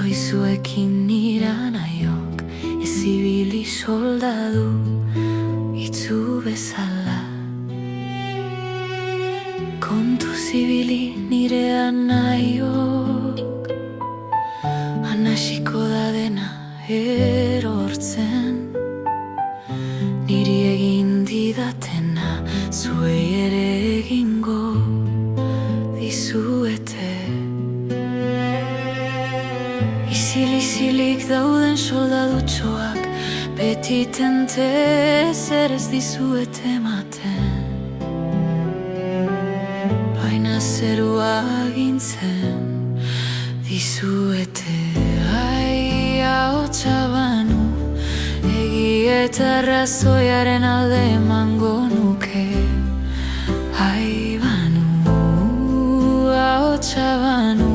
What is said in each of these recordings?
Noizuekin nira nahiok ez ibili soldadu itzu bezala. Kontu zibili nirean nahiok anasiko da dena erortzen. Niri egin didatena zuei ere egingo dizuete. Izilik dauden soldadutxoak beti tente zer ez dizuete ematen. Baina zerua agintzen dizuete. Ai, ahotsa banu egi eta razoiaren alde emango nuke. Ai, banu, ahotsa banu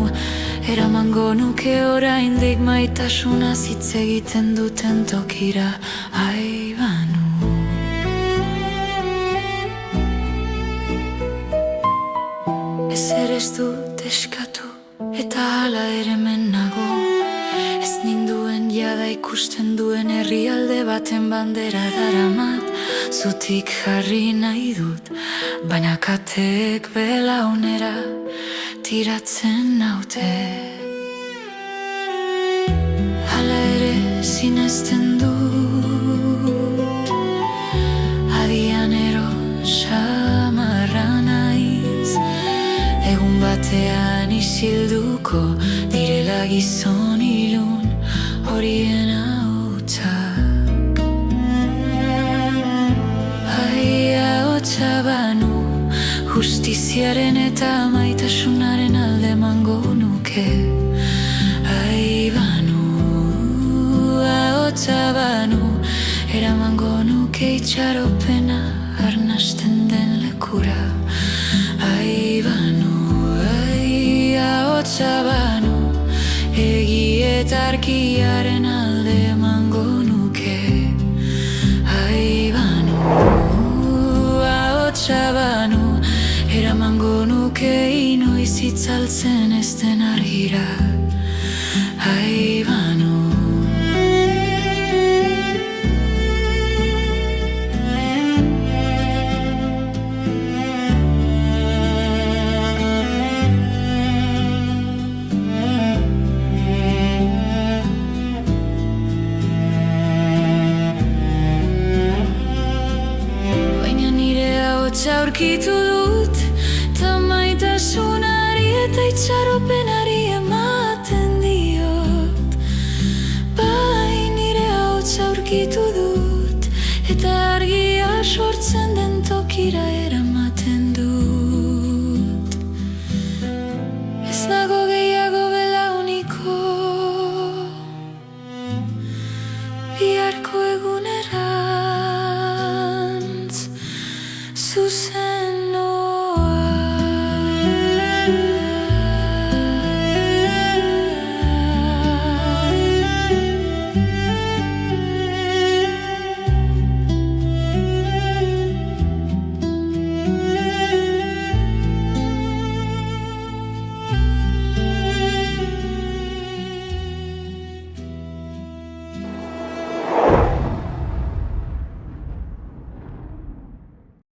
eramango nuke oraindik maitasuna hitz egiten duten tokira. Ai, banu. Ezer ez dut eskatu eta hala ere hemen nago. Ez ninduen jada ikusten duen herrialde baten bandera daramat. Zutik jarri nahi dut, baina kateek belaunera tiratzen naute. Hala ere sinesten dut, adian ero samarra naiz. Egun batean isilduko direla gizon ilun horien ahotsak. Ai, ahotsa banu justiziaren eta maitasunaren alde emango nuke. Ai, banu, ahotsa banu eramango nuke itxaropena arnasten den lekura. Ai, banu, ai, ahotsa banu egi eta argiaren alde emango nuke. Ai, banu, ahotsa banu eramango nuke inoiz itzaltzen ez den argira. Ai, banu. Baina nire ahotsa aurkitu dut, ta maitasunari eta itxaropenari